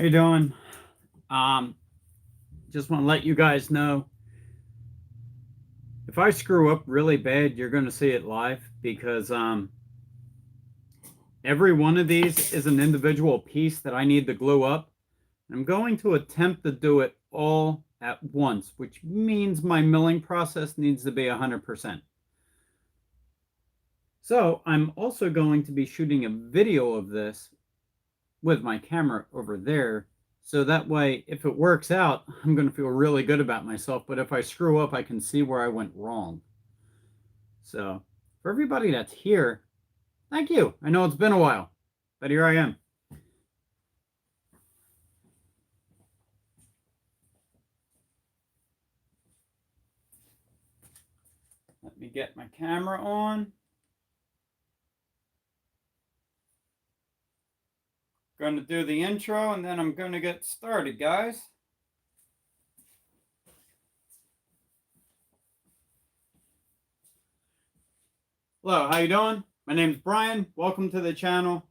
you doing? Just want to let you guys know, if I screw up really bad, you're going to see it live because every one of these is an individual piece that I need to glue up. I'm going to attempt to do it all at once, which means my milling process needs to be 100%. So I'm also going to be shooting a video of this with my camera over there. So that way, if it works out, I'm going to feel really good about myself. But if I screw up, I can see where I went wrong. So for everybody that's here, thank you. I know it's been a while, but here I am. Let me get my camera on. Going to do the intro and then I'm going to get started, guys. Hello, how you doing? My name's Brian. Welcome to the channel.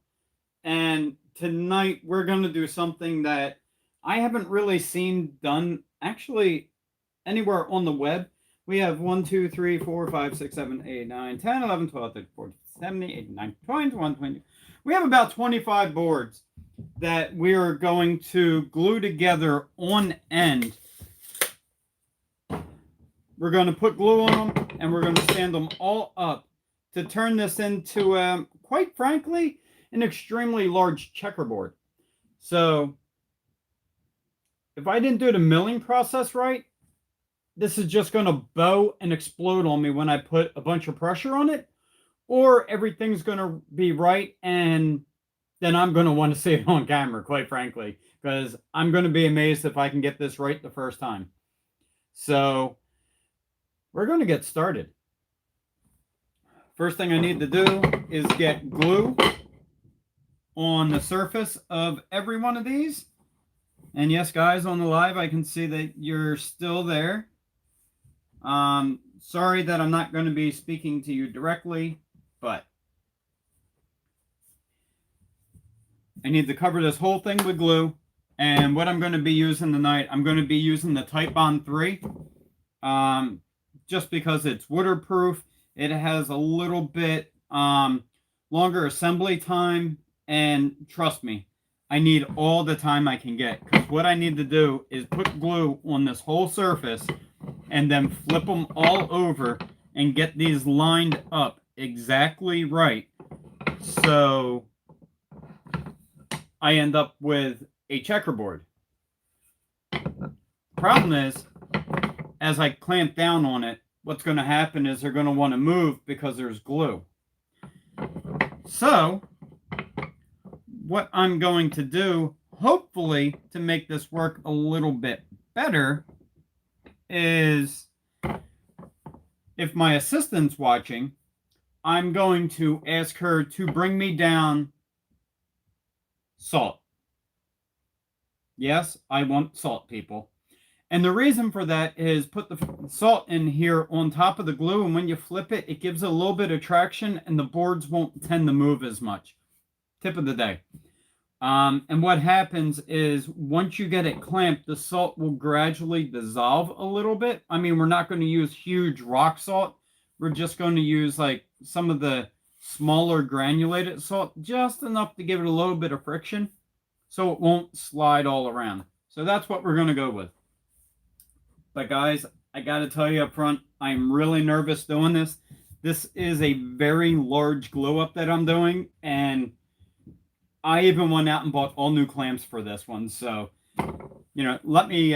And tonight we're going to do something that I haven't really seen done actually anywhere on the web. We have 1, 2, 3, 4, 5, 6, 7, 8, 9, 10, 11, 12, 13, 14, 17, 18, 19, 20, 21, 22. We have about 25 boards that we are going to glue together on end. We're going to put glue on them and we're going to stand them all up to turn this into, quite frankly, an extremely large checkerboard. So if I didn't do the milling process right, this is just going to bow and explode on me when I put a bunch of pressure on it, or everything's going to be right and then I'm going to want to see it on camera, quite frankly, because I'm going to be amazed if I can get this right the first time. So we're going to get started. First thing I need to do is get glue on the surface of every one of these. And yes, guys, on the live, I can see that you're still there. Sorry that I'm not going to be speaking to you directly, but I need to cover this whole thing with glue. And what I'm going to be using tonight, I'm going to be using the Titebond 3. Just because it's waterproof. It has a little bit longer assembly time. And trust me, I need all the time I can get. Because what I need to do is put glue on this whole surface and then flip them all over and get these lined up exactly right. So I end up with a checkerboard. Problem is, as I clamp down on it, what's going to happen is they're going to want to move because there's glue. So what I'm going to do, hopefully to make this work a little bit better, is if my assistant's watching, I'm going to ask her to bring me down salt. Yes, I want salt, people. And the reason for that is put the salt in here on top of the glue, and when you flip it, it gives a little bit of traction and the boards won't tend to move as much. Tip of the day. And what happens is once you get it clamped, the salt will gradually dissolve a little bit. I mean, we're not going to use huge rock salt. We're just going to use like some of the smaller granulated salt, just enough to give it a little bit of friction so it won't slide all around. So that's what we're going to go with. But guys, I got to tell you up front, I'm really nervous doing this. This is a very large glue up that I'm doing, and I even went out and bought all new clamps for this one. So, you know, let me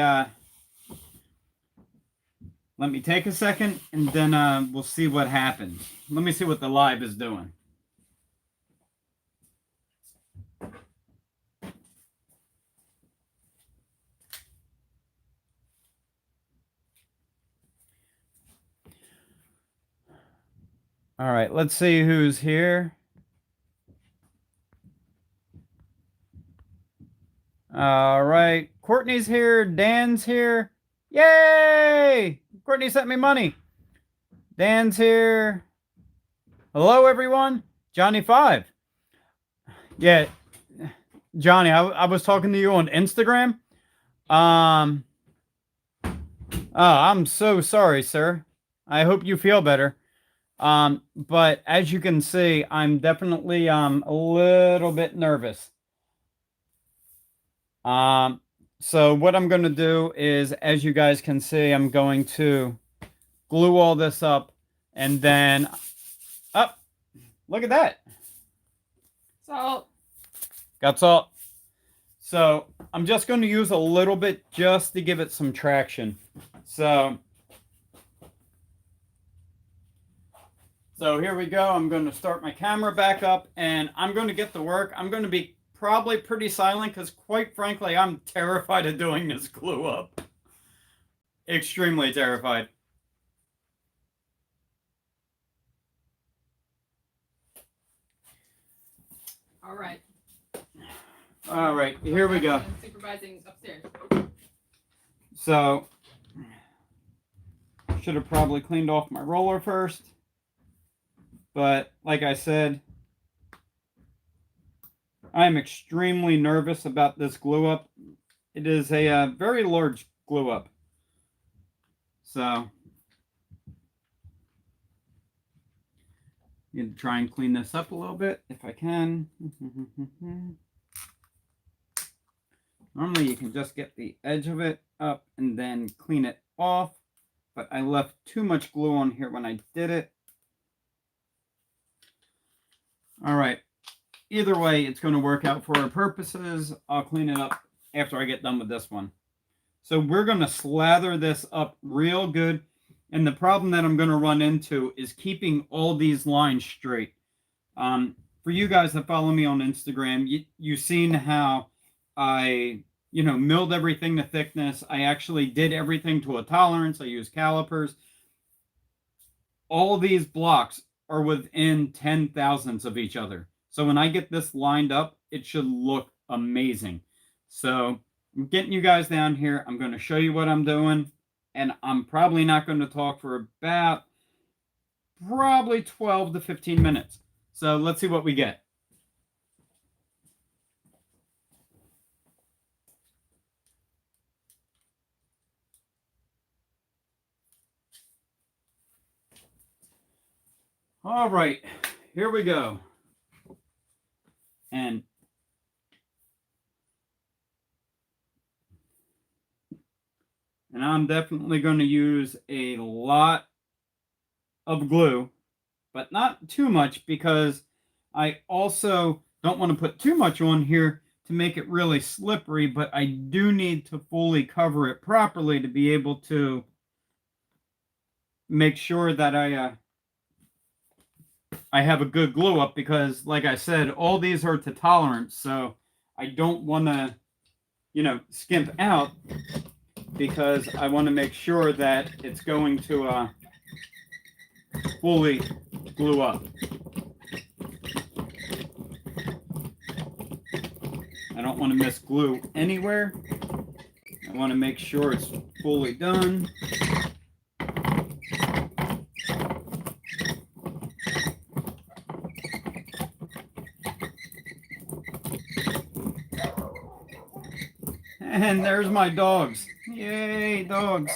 take a second and then we'll see what happens. Let me see what the live is doing. All right, let's see who's here. All right, Courtney's here, Dan's here. Yay! Courtney sent me money. Dan's here. Hello, everyone. Johnny 5. Yeah, Johnny, I was talking to you on Instagram. Oh, I'm so sorry, sir. I hope you feel better. But as you can see, I'm definitely a little bit nervous. So what I'm going to do is, as you guys can see, I'm going to glue all this up, and then up. Look at that. Salt. Got salt. So I'm just going to use a little bit just to give it some traction. So here we go. I'm going to start my camera back up, and I'm going to get to work. I'm going to be probably pretty silent because, quite frankly, I'm terrified of doing this glue up. Extremely terrified. All right. All right, here we go. I'm supervising upstairs. So, should have probably cleaned off my roller first. But, like I said, I'm extremely nervous about this glue up. It is a very large glue up. So, need to try and clean this up a little bit if I can. Normally you can just get the edge of it up and then clean it off, but I left too much glue on here when I did it. All right, either way, it's going to work out for our purposes. I'll clean it up after I get done with this one. So we're going to slather this up real good. And the problem that I'm going to run into is keeping all these lines straight. For you guys that follow me on Instagram, you've seen how I, milled everything to thickness. I actually did everything to a tolerance. I used calipers. All these blocks are within 10,000ths of each other. So when I get this lined up, it should look amazing. So I'm getting you guys down here. I'm going to show you what I'm doing. And I'm probably not going to talk for about probably 12 to 15 minutes. So let's see what we get. All right, here we go. And I'm definitely going to use a lot of glue, but not too much, because I also don't want to put too much on here to make it really slippery, but I do need to fully cover it properly to be able to make sure that I have a good glue up, because like I said, all these are to tolerance, so I don't want to, skimp out, because I want to make sure that it's going to fully glue up. I don't want to miss glue anywhere. I want to make sure it's fully done. And there's my dogs. Yay, dogs.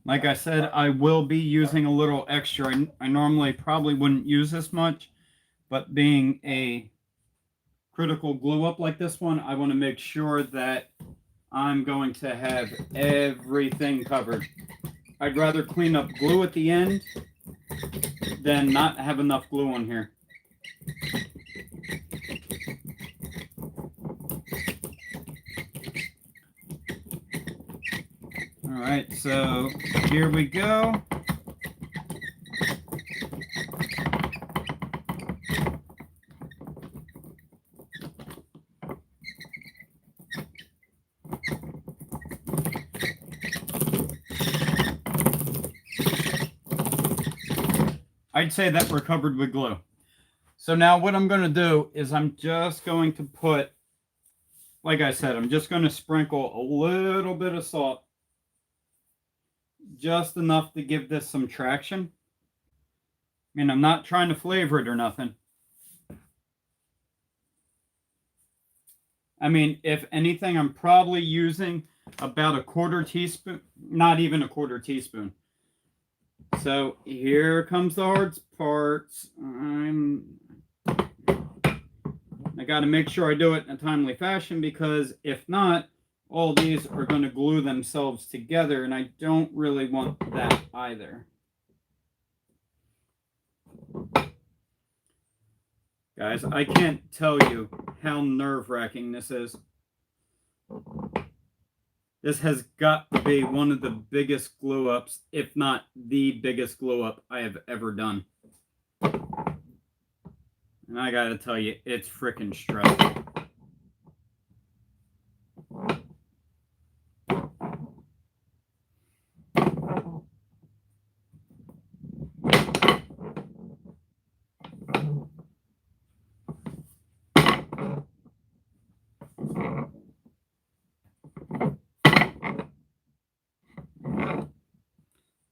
Like I said, I will be using a little extra. I normally probably wouldn't use this much, but being a critical glue up like this one, I want to make sure that I'm going to have everything covered. I'd rather clean up glue at the end than not have enough glue on here. All right, so here we go. I'd say that we're covered with glue. So now what I'm going to do is I'm just going to put, like I said, I'm just going to sprinkle a little bit of salt just enough to give this some traction. And I'm not trying to flavor it or nothing. I mean, if anything, I'm probably using about a quarter teaspoon, not even a quarter teaspoon. So here comes the hard parts. I got to make sure I do it in a timely fashion, because if not, all these are going to glue themselves together, and I don't really want that either. Guys, I can't tell you how nerve-wracking this is. This has got to be one of the biggest glue-ups, if not the biggest glue-up I have ever done. And I gotta tell you, it's freaking stressful.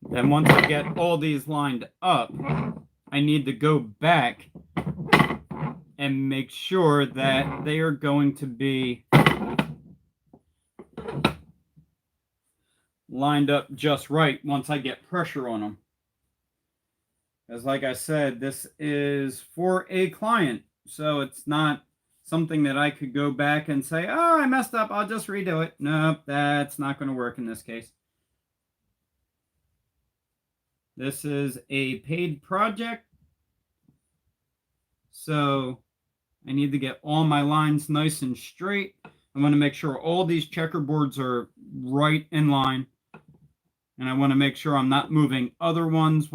Then once I get all these lined up, I need to go back and make sure that they are going to be lined up just right once I get pressure on them. As like I said, this is for a client, so it's not something that I could go back and say, oh, I messed up, I'll just redo it. Nope, that's not going to work in this case. This is a paid project, so I need to get all my lines nice and straight. I want to make sure all these checkerboards are right in line, and I want to make sure I'm not moving other ones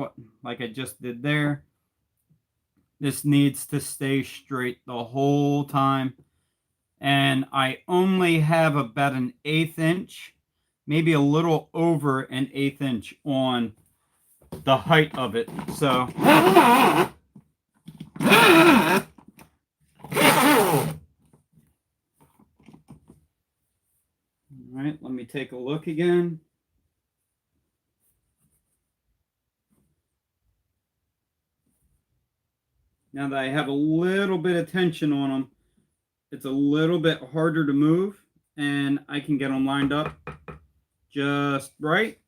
like I just did there. This needs to stay straight the whole time, and I only have about an 1/8 inch, maybe a little over an 1/8 inch on the height of it. So all right, let me take a look again. Now that I have a little bit of tension on them, it's a little bit harder to move, and I can get them lined up just right.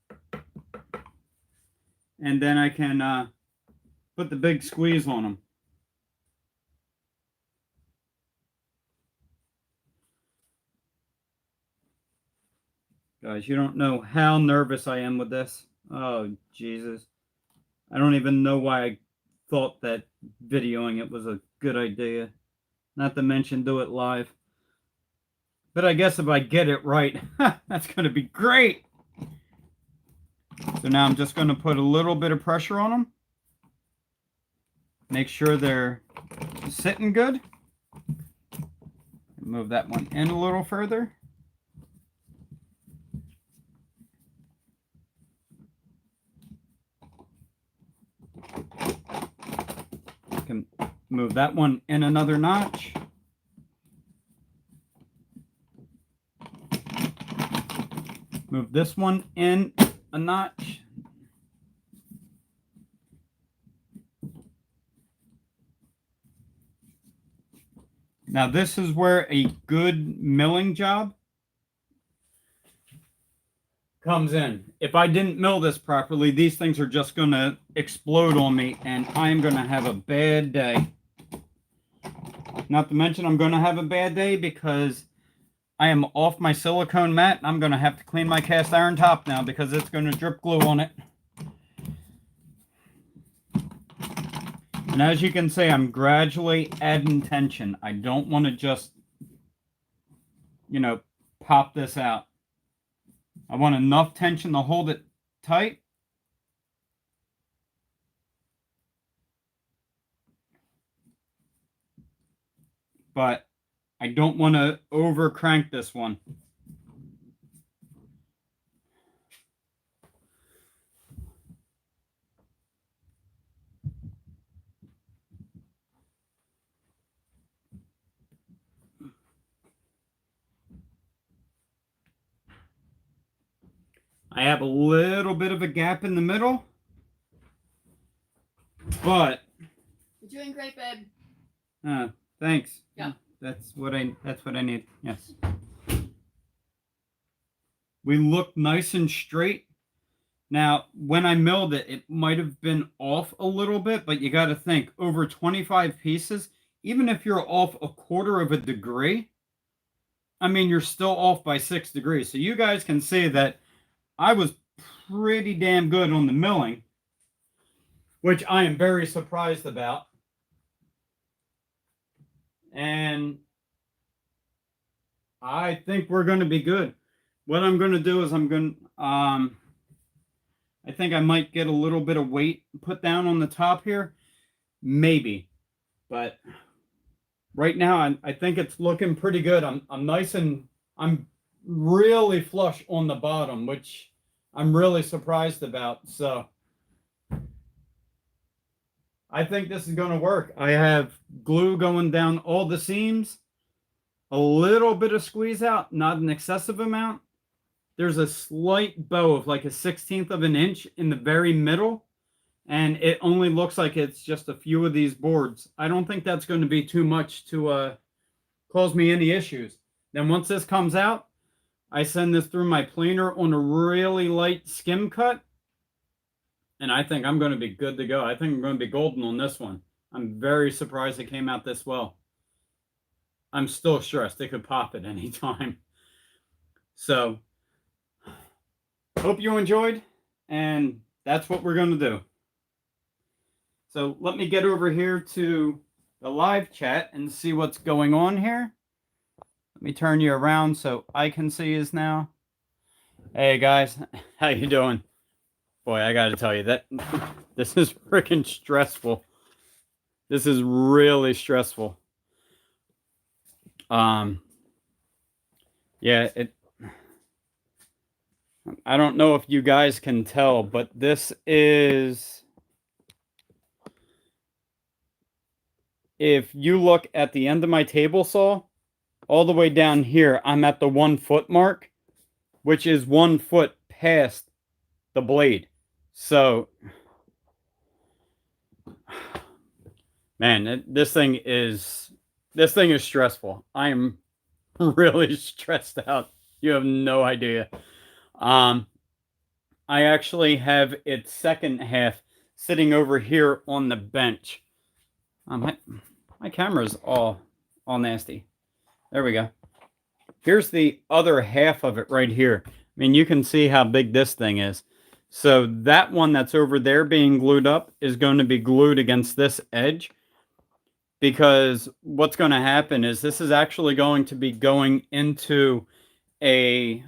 And then I can put the big squeeze on them. Guys, you don't know how nervous I am with this. Oh, Jesus. I don't even know why I thought that videoing it was a good idea. Not to mention do it live. But I guess if I get it right, that's going to be great. So now I'm just going to put a little bit of pressure on them. Make sure they're sitting good. Move that one in a little further. Can move that one in another notch. Move this one in a notch. Now this is where a good milling job comes in. If I didn't mill this properly, these things are just going to explode on me, and I'm going to have a bad day. Not to mention I'm going to have a bad day because I am off my silicone mat. I'm going to have to clean my cast iron top now because it's going to drip glue on it. And as you can see, I'm gradually adding tension. I don't want to just, pop this out. I want enough tension to hold it tight. But I don't want to over crank this one. I have a little bit of a gap in the middle, but You're doing great, babe. thanks. Yeah. That's what I need. Yes. We look nice and straight. Now, when I milled it, it might have been off a little bit, but you got to think over 25 pieces, even if you're off a quarter of a degree, I mean, you're still off by 6 degrees. So you guys can see that I was pretty damn good on the milling, which I am very surprised about. And I think we're going to be good. What I'm going to do is I think I might get a little bit of weight put down on the top here. Maybe. But right now, I think it's looking pretty good. I'm really flush on the bottom, which I'm really surprised about. So I think this is going to work. I have glue going down all the seams, a little bit of squeeze out, not an excessive amount. There's a slight bow of like 1/16 of an inch in the very middle, and it only looks like it's just a few of these boards. I don't think that's going to be too much to cause me any issues. Then once this comes out, I send this through my planer on a really light skim cut, and I think I'm going to be good to go. I think I'm going to be golden on this one. I'm very surprised it came out this well. I'm still stressed. It could pop at any time. So, hope you enjoyed, and that's what we're going to do. So let me get over here to the live chat and see what's going on here. Let me turn you around so I can see you now. Hey guys, how you doing? Boy, I got to tell you that this is freaking stressful. This is really stressful. Yeah, I don't know if you guys can tell, but this is, if you look at the end of my table saw, all the way down here, I'm at the 1 foot mark, which is 1 foot past the blade. So, man, this thing is stressful. I am really stressed out. You have no idea. I actually have its second half sitting over here on the bench. My camera's all nasty. There we go. Here's the other half of it right here. I mean, you can see how big this thing is. So that one that's over there being glued up is going to be glued against this edge, because what's going to happen is this is actually going to be going into a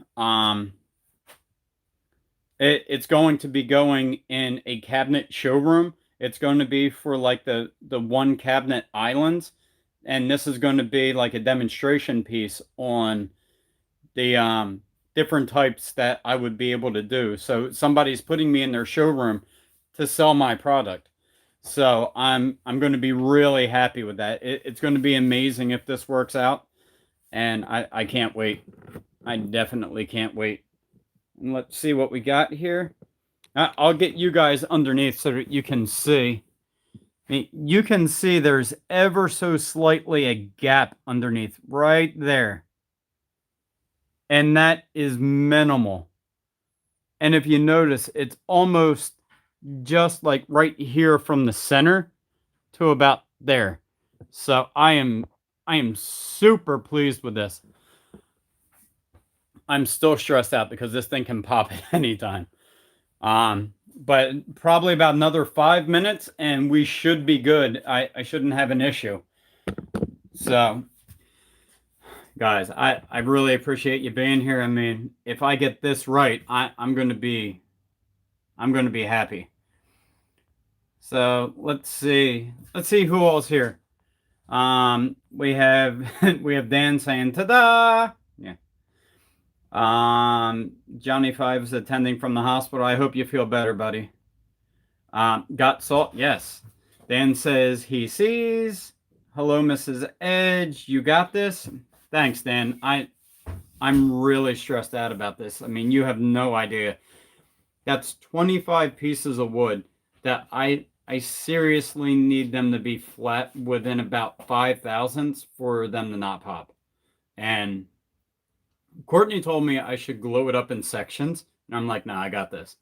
it's going to be going in a cabinet showroom. It's going to be for like the one cabinet islands, and this is going to be like a demonstration piece on the different types that I would be able to do. So somebody's putting me in their showroom to sell my product. So I'm going to be really happy with that. It's going to be amazing if this works out, and I can't wait. I definitely can't wait. And let's see what we got here. I'll get you guys underneath so that you can see. I mean, you can see there's ever so slightly a gap underneath right there. And that is minimal. And if you notice, it's almost just like right here from the center to about there. So I am super pleased with this. I'm still stressed out because this thing can pop at any time. But probably about another 5 minutes and we should be good. I shouldn't have an issue. So, guys, I really appreciate you being here. I mean, if I get this right, I'm going to be happy. So let's see who else here. We have Dan saying ta-da. Yeah. Johnny Five is attending from the hospital. I hope you feel better, buddy. Got salt? Yes. Dan says he sees. Hello, Mrs. Edge. You got this? Thanks, Dan. I'm really stressed out about this. I mean, you have no idea. That's 25 pieces of wood that I seriously need them to be flat within about 5 thousandths for them to not pop. And Courtney told me I should glue it up in sections. And I'm like, nah, I got this.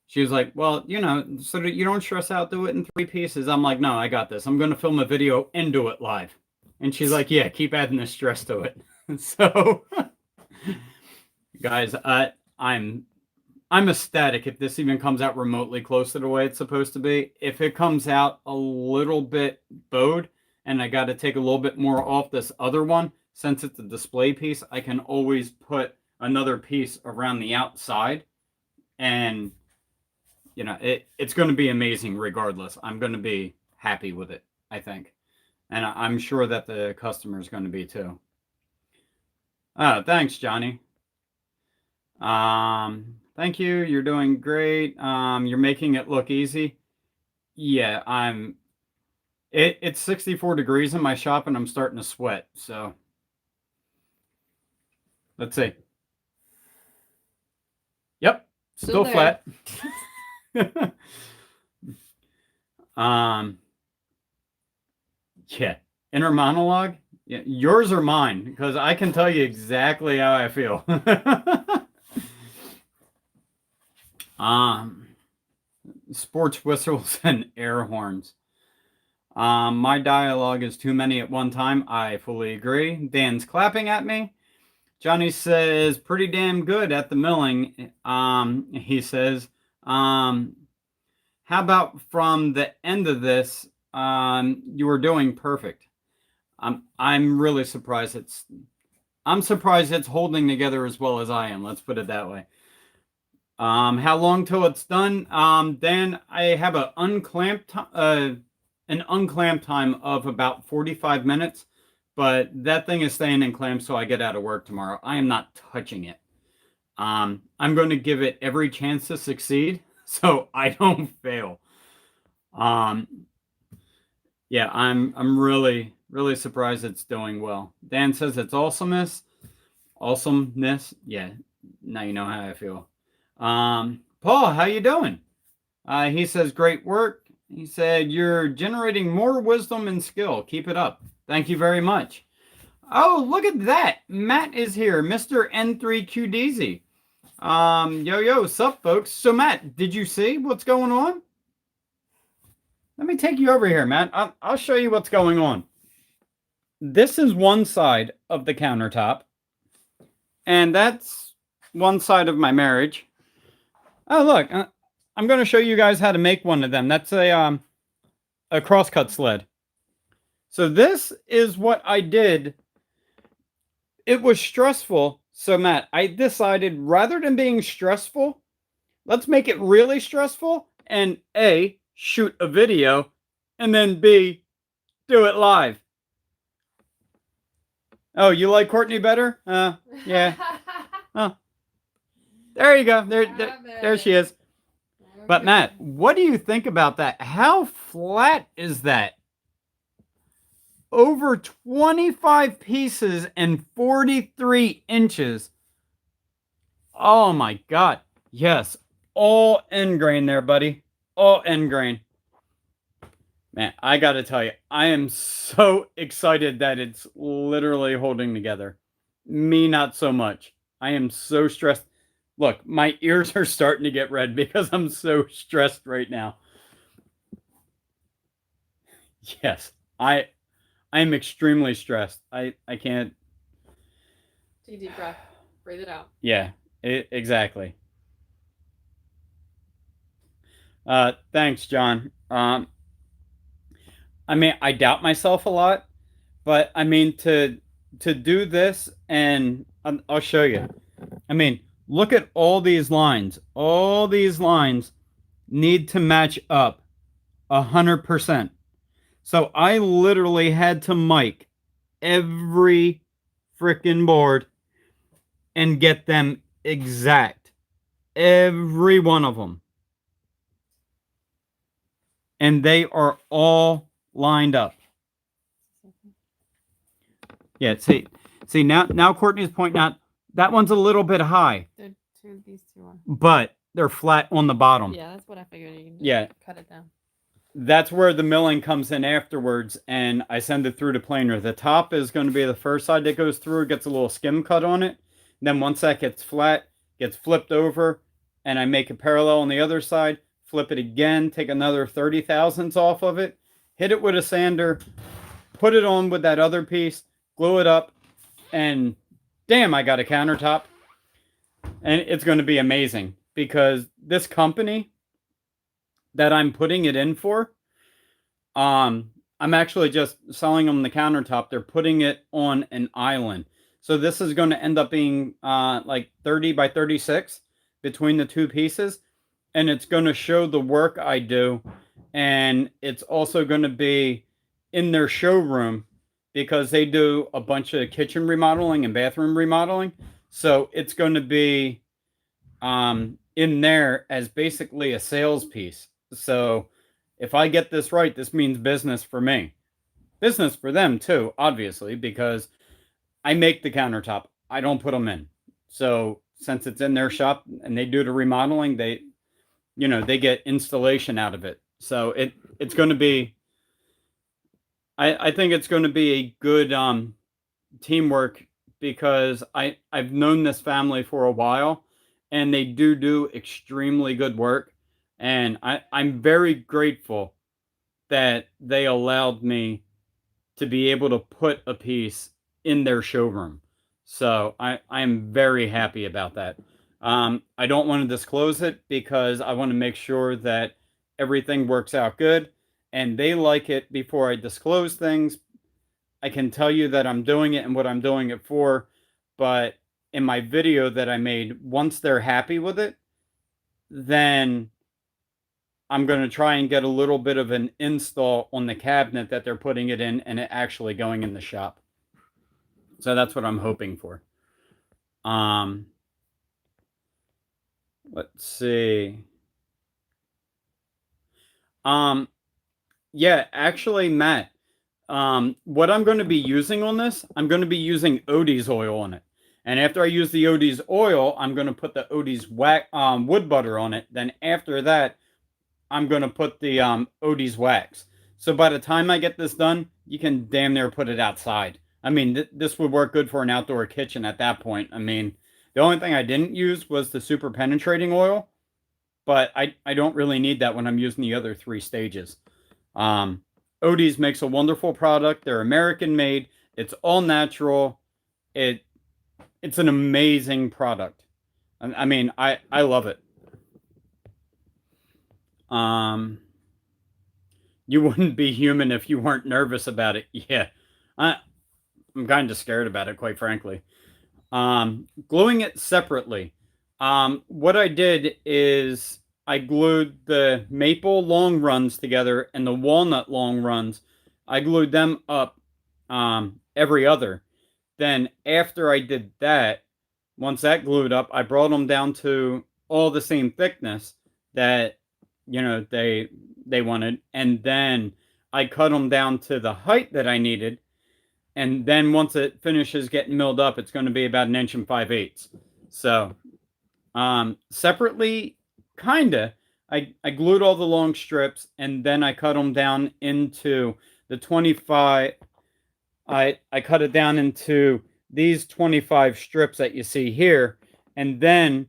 She was like, well, you know, so that you don't stress out, do it in 3 pieces. I'm like, no, I got this. I'm going to film a video and do it live. And she's like, yeah, keep adding the stress to it. So, guys, I'm ecstatic if this even comes out remotely close to the way it's supposed to be. If it comes out a little bit bowed and I got to take a little bit more off this other one, since it's a display piece, I can always put another piece around the outside, and you know, it's going to be amazing regardless. I'm going to be happy with it, I think. And I'm sure that the customer is going to be too. Oh, thanks, Johnny. Thank you. You're doing great. You're making it look easy. Yeah, it's 64 degrees in my shop and I'm starting to sweat. So let's see. Yep. Still flat. Yeah, inner monologue. Yeah, yours or mine, because I can tell you exactly how I feel. Sports whistles and air horns. My dialogue is too many at one time. I fully agree. Dan's clapping at me. Johnny says, pretty damn good at the milling. He says, how about from the end of this, you were doing perfect. I'm really surprised I'm surprised it's holding together as well as I am. Let's put it that way. How long till it's done? Dan, I have an unclamp time of about 45 minutes, but that thing is staying in clamp so I get out of work tomorrow. I am not touching it. I'm going to give it every chance to succeed so I don't fail. Yeah, I'm really surprised it's doing well. Dan says it's awesomeness. Yeah, now you know how I feel. Paul, how you doing? He says great work. He said you're generating more wisdom and skill. Keep it up. Thank you very much. Oh, look at that. Matt is here, Mr. N3QDZ. Yo, sup, folks? So, Matt, did you see what's going on? Let me take you over here, Matt. I'll show you what's going on. This is one side of the countertop, and that's one side of my marriage. Oh, look, I'm going to show you guys how to make one of them. That's a crosscut sled. So this is what I did. It was stressful. So, Matt, I decided rather than being stressful, let's make it really stressful and A, shoot a video, and then B, do it live. Oh, you like Courtney better? Yeah. Oh, there you go. There she is. But Matt, what do you think about that? How flat is that? Over 25 pieces and 43 inches. Oh my God. Yes. All end grain there, buddy. All end grain. Man, I got to tell you, I am so excited that it's literally holding together. Me, not so much. I am so stressed. Look, my ears are starting to get red because I'm so stressed right now. Yes, I am extremely stressed. I can't. Take a deep breath. Breathe it out. Yeah, exactly. Thanks, John. I mean, I doubt myself a lot, but I mean to do this, and I'll show you. I mean, look at all these lines. All these lines need to match up 100%. So I literally had to mic every freaking board and get them exact. Every one of them. And they are all lined up. Yeah, see now Courtney's pointing out that one's a little bit high. They're these two are. but they're flat on the bottom. Yeah, that's what I figured. You can just Yeah. cut it down. That's where the milling comes in afterwards, and I send it through to planer. The top is going to be the first side that goes through. It gets a little skim cut on it. Then once that gets flat, gets flipped over, and I make a parallel on the other side, flip it again, take another 30 thousandths off of it, hit it with a sander, put it on with that other piece, glue it up, and damn, I got a countertop. And it's going to be amazing because this company that I'm putting it in for, I'm actually just selling them the countertop. They're putting it on an island. So this is going to end up being like 30 by 36 between the two pieces. And it's going to show the work I do. And it's also going to be in their showroom because they do a bunch of kitchen remodeling and bathroom remodeling. So it's going to be in there as basically a sales piece. So if I get this right, this means business for me. Business for them too, obviously, because I make the countertop. I don't put them in. So since it's in their shop and they do the remodeling, they get installation out of it. So it's going to be, I think it's going to be a good teamwork because I've known this family for a while and they do extremely good work. And I'm very grateful that they allowed me to be able to put a piece in their showroom. So I'm very happy about that. I don't want to disclose it because I want to make sure that everything works out good and they like it before I disclose things. I can tell you that I'm doing it and what I'm doing it for, but in my video that I made, once they're happy with it, then I'm going to try and get a little bit of an install on the cabinet that they're putting it in and it actually going in the shop. So that's what I'm hoping for. Let's see. Yeah, actually, Matt, what I'm going to be using on this, I'm going to be using Odie's oil on it. And after I use the Odie's oil, I'm going to put the Odie's wood butter on it. Then after that, I'm going to put the Odie's wax. So by the time I get this done, you can damn near put it outside. I mean, this would work good for an outdoor kitchen at that point. I mean, the only thing I didn't use was the super penetrating oil. But I don't really need that when I'm using the other three stages. Odie's makes a wonderful product. They're American made. It's all natural. It's an amazing product. I mean, I love it. You wouldn't be human if you weren't nervous about it. Yeah. I'm kind of scared about it, quite frankly. Gluing it separately. What I did is I glued the maple long runs together and the walnut long runs. I glued them up every other. Then after I did that, once that glued up, I brought them down to all the same thickness that they wanted, and then I cut them down to the height that I needed. And then once it finishes getting milled up, it's going to be about 1 5/8 inches. So separately, kinda, I glued all the long strips and then I cut them down into the 25. I cut it down into these 25 strips that you see here, and then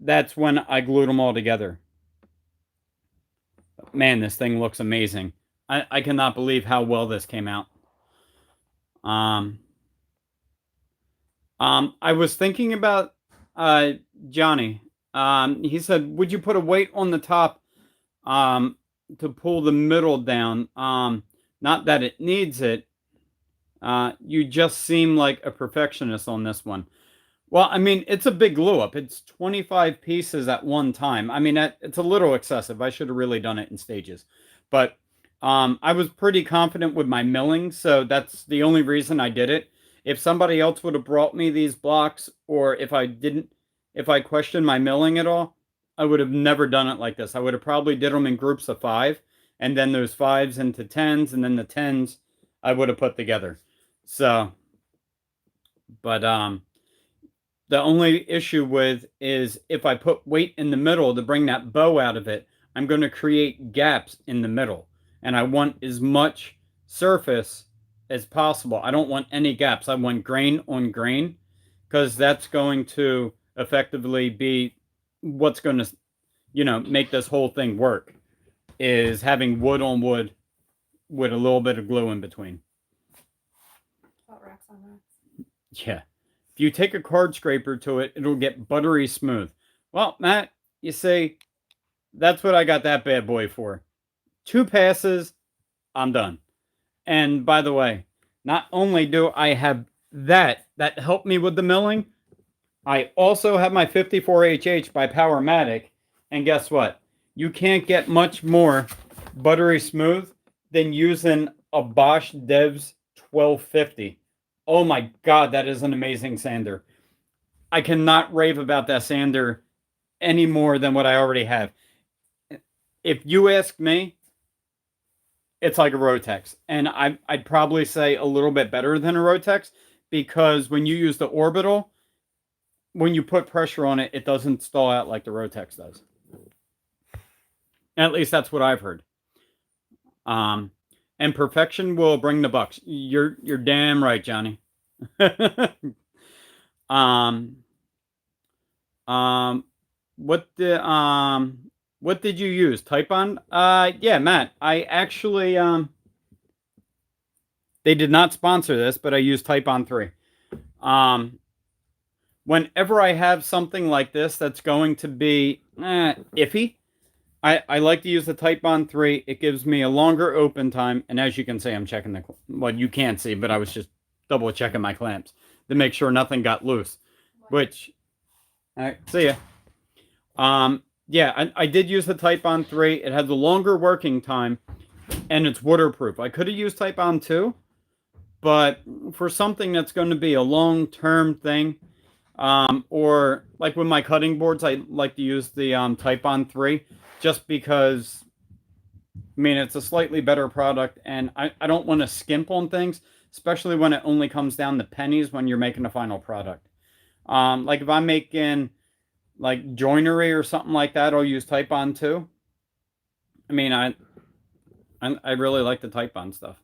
that's when I glued them all together. Man, this thing looks amazing. I cannot believe how well this came out. I was thinking about Johnny. He said, would you put a weight on the top to pull the middle down? Not that it needs it. You just seem like a perfectionist on this one. Well, I mean, it's a big glue up. It's 25 pieces at one time. I mean, it's a little excessive. I should have really done it in stages. But I was pretty confident with my milling, so that's the only reason I did it. If somebody else would have brought me these blocks, or if I questioned my milling at all, I would have never done it like this. I would have probably did them in groups of 5, and then those 5s into 10s, and then the 10s I would have put together. So, but The only issue with is if I put weight in the middle to bring that bow out of it, I'm going to create gaps in the middle. And I want as much surface as possible. I don't want any gaps. I want grain on grain because that's going to effectively be what's going to, make this whole thing work, is having wood on wood with a little bit of glue in between. About racks on racks. Yeah. If you take a card scraper to it, it'll get buttery smooth. Well, Matt, you see, that's what I got that bad boy for. 2 passes, I'm done. And by the way, not only do I have that helped me with the milling, I also have my 54HH by Powermatic. And guess what? You can't get much more buttery smooth than using a Bosch Devs 1250. Oh my God, that is an amazing sander. I cannot rave about that sander any more than what I already have. If you ask me, it's like a Rotex. And I'd probably say a little bit better than a Rotex because when you use the Orbital, when you put pressure on it, it doesn't stall out like the Rotex does. At least that's what I've heard. And perfection will bring the bucks. You're damn right, Johnny. What did you use? Type-On? Yeah, Matt. I actually they did not sponsor this, but I used Type-On 3. Whenever I have something like this that's going to be iffy, I like to use the Type-On 3. It gives me a longer open time. And as you can see, I'm checking well, you can't see, but I was just double checking my clamps to make sure nothing got loose. Which, all right, see ya. Yeah, I did use the Type-On 3. It has a longer working time, and it's waterproof. I could have used Type-On 2, but for something that's going to be a long-term thing, or like with my cutting boards, I like to use the Type-On 3. Just because, I mean, it's a slightly better product, and I don't want to skimp on things, especially when it only comes down to pennies when you're making a final product. Like if I'm making like joinery or something like that, I'll use Type-On too. I mean, I really like the Type-On stuff.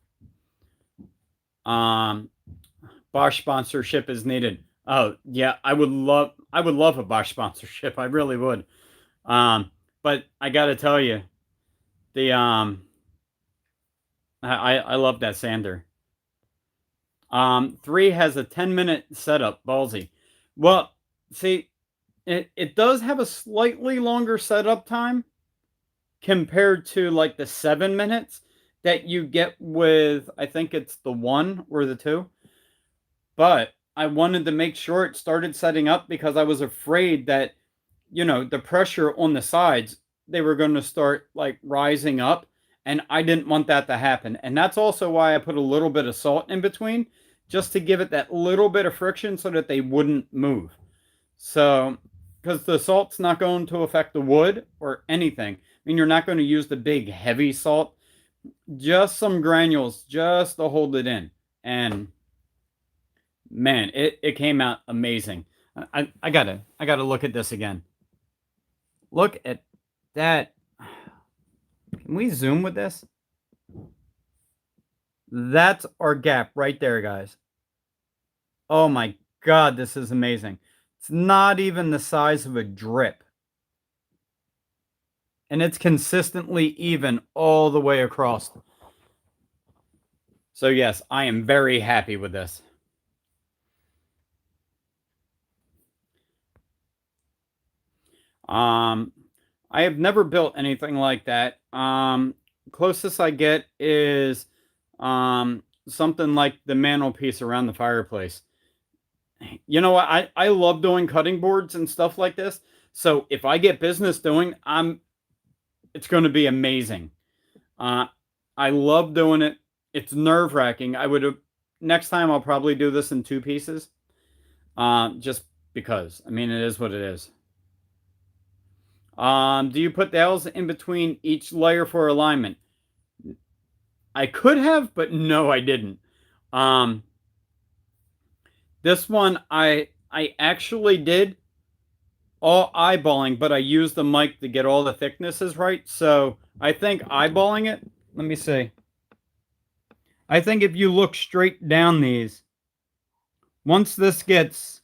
Bosch sponsorship is needed. Oh yeah, I would love a Bosch sponsorship. I really would. But I gotta tell you, the I love that sander. 3 has a 10-minute setup, ballsy. Well, see, it does have a slightly longer setup time compared to like the 7 minutes that you get with, I think it's the 1 or the 2. But I wanted to make sure it started setting up because I was afraid that, the pressure on the sides, they were going to start like rising up, and I didn't want that to happen. And that's also why I put a little bit of salt in between, just to give it that little bit of friction so that they wouldn't move. So, because the salt's not going to affect the wood or anything. I mean, you're not going to use the big heavy salt, just some granules just to hold it in. And man, it came out amazing. I gotta look at this again. Look at that. Can we zoom with this? That's our gap right there, guys. Oh my God, this is amazing. It's not even the size of a drip. And it's consistently even all the way across. So yes, I am very happy with this. I have never built anything like that. Closest I get is something like the mantelpiece around the fireplace. You know what? I love doing cutting boards and stuff like this. So if I get business doing, it's going to be amazing. I love doing it. It's nerve-wracking. Next time I'll probably do this in 2 pieces. Just because. I mean, it is what it is. Do you put dowels in between each layer for alignment? I could have, but no, I didn't. This one, I I actually did all eyeballing, but I used the mic to get all the thicknesses right. So I think eyeballing it, let me see. I think if you look straight down these, once this gets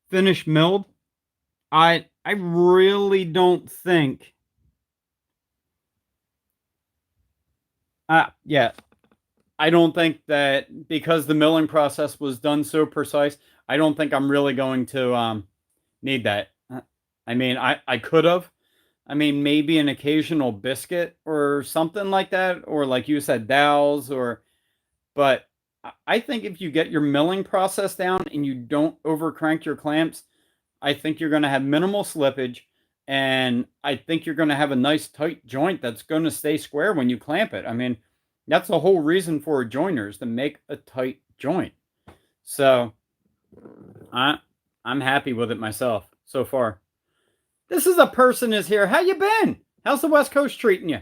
finished milled, I really don't think yeah, I don't think that because the milling process was done so precise, I don't think I'm really going to need that. I mean, I could have. I mean, maybe an occasional biscuit or something like that, or like you said, dowels, or. But I think if you get your milling process down and you don't overcrank your clamps, I think you're going to have minimal slippage, and I think you're going to have a nice tight joint that's going to stay square when you clamp it. I mean, that's the whole reason for a joiner is to make a tight joint. So I'm happy with it myself so far. This is a person is here. How you been? How's the West Coast treating you?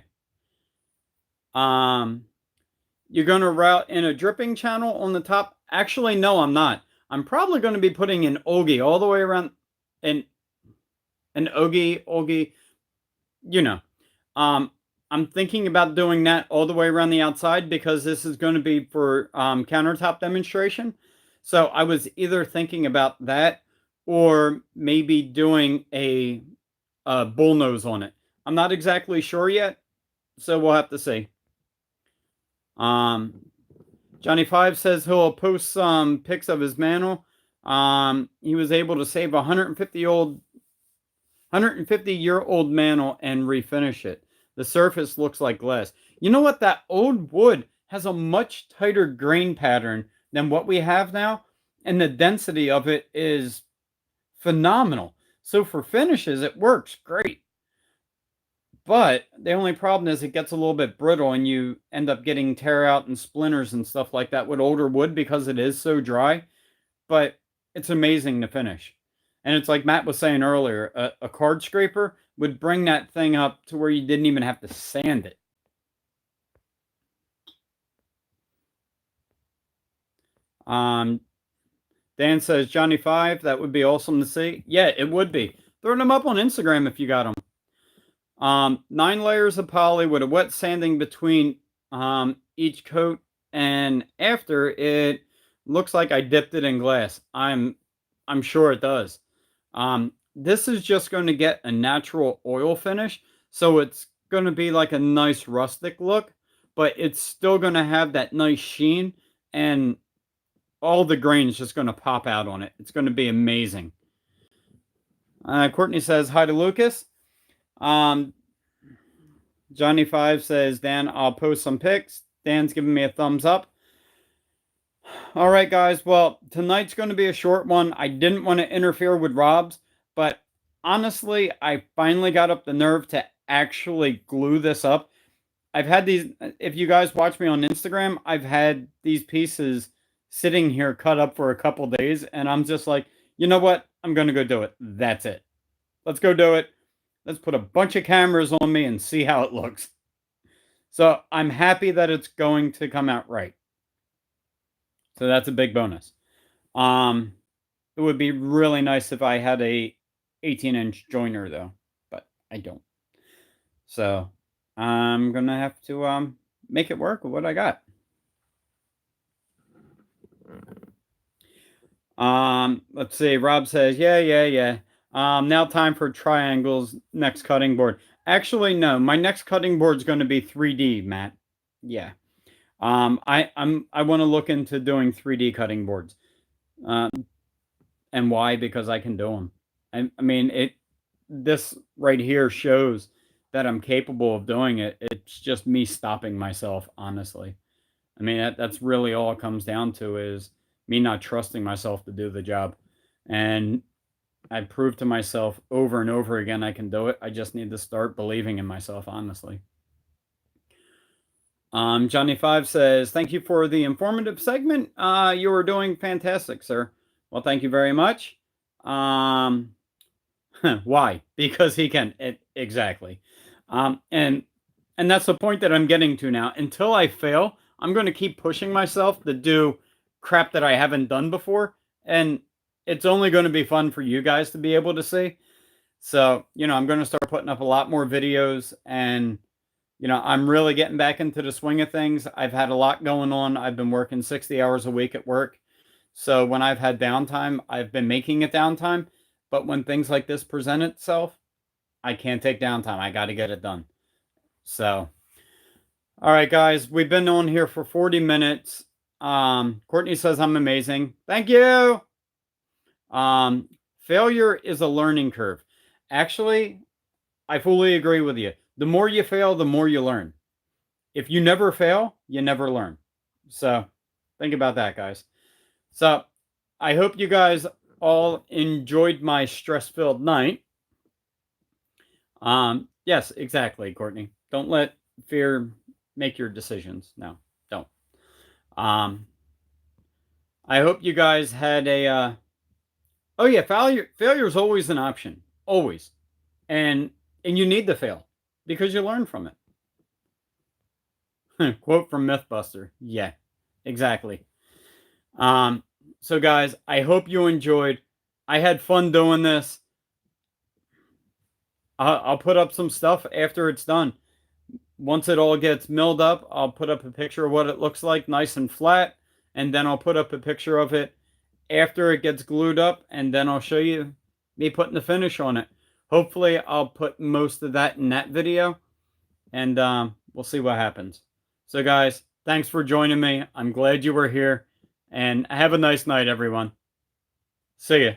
You're going to route in a dripping channel on the top? Actually, no, I'm not. I'm probably going to be putting an Ogi all the way around, an Ogi, you know. I'm thinking about doing that all the way around the outside because this is going to be for countertop demonstration. So I was either thinking about that or maybe doing a bullnose on it. I'm not exactly sure yet, so we'll have to see. Johnny Five says he'll post some pics of his mantle. He was able to save a 150-year-old mantle and refinish it. The surface looks like glass. You know what? That old wood has a much tighter grain pattern than what we have now, and the density of it is phenomenal. So for finishes, it works great. But the only problem is it gets a little bit brittle and you end up getting tear out and splinters and stuff like that with older wood because it is so dry. But it's amazing to finish. And it's like Matt was saying earlier, a card scraper would bring that thing up to where you didn't even have to sand it. Dan says, Johnny Five, that would be awesome to see. Yeah, it would be. Throw them up on Instagram if you got them. 9 layers of poly with a wet sanding between each coat, and after it looks like I dipped it in glass. I'm sure it does. This is just going to get a natural oil finish, so it's going to be like a nice rustic look, but it's still going to have that nice sheen, and all the grain is just going to pop out on it. It's going to be amazing. Courtney says hi to Lucas. Johnny Five says, Dan, I'll post some pics. Dan's giving me a thumbs up. All right, guys. Well, tonight's going to be a short one. I didn't want to interfere with Rob's, but honestly, I finally got up the nerve to actually glue this up. I've had these, if you guys watch me on Instagram, I've had these pieces sitting here cut up for a couple days, and I'm just like, you know what? I'm going to go do it. That's it. Let's go do it. Let's put a bunch of cameras on me and see how it looks. So I'm happy that it's going to come out right. So that's a big bonus. It would be really nice if I had a 18-inch joiner though, but I don't. So I'm going to have to make it work with what I got. Let's see. Rob says, yeah. Now time for triangles next cutting board. Actually, no. My next cutting board is going to be 3D, Matt. Yeah. I want to look into doing 3D cutting boards. And why? Because I can do them. I mean, this right here shows that I'm capable of doing it. It's just me stopping myself, honestly. I mean, that's really all it comes down to is me not trusting myself to do the job. And I proved to myself over and over again I can do it. I just need to start believing in myself, honestly. Johnny Five says, thank you for the informative segment. You are doing fantastic, sir. Well, thank you very much. Why? Because he can. Exactly. And that's the point that I'm getting to now. Until I fail, I'm going to keep pushing myself to do crap that I haven't done before. And it's only going to be fun for you guys to be able to see. So, I'm going to start putting up a lot more videos, and, I'm really getting back into the swing of things. I've had a lot going on. I've been working 60 hours a week at work. So when I've had downtime, I've been making it downtime. But when things like this present itself, I can't take downtime. I got to get it done. So, all right, guys, we've been on here for 40 minutes. Courtney says I'm amazing. Thank you. Failure is a learning curve. Actually, I fully agree with you. The more you fail, the more you learn. If you never fail, you never learn. So think about that, guys. So I hope you guys all enjoyed my stress-filled night. Yes, exactly, Courtney. Don't let fear make your decisions. No, don't. I hope you guys had a oh yeah, failure is always an option. Always. And you need to fail because you learn from it. Quote from Mythbuster. Yeah, exactly. So guys, I hope you enjoyed. I had fun doing this. I'll put up some stuff after it's done. Once it all gets milled up, I'll put up a picture of what it looks like, nice and flat, and then I'll put up a picture of it after it gets glued up, and then I'll show you me putting the finish on it. Hopefully, I'll put most of that in that video, and we'll see what happens. So guys, thanks for joining me. I'm glad you were here, and have a nice night, everyone. See ya.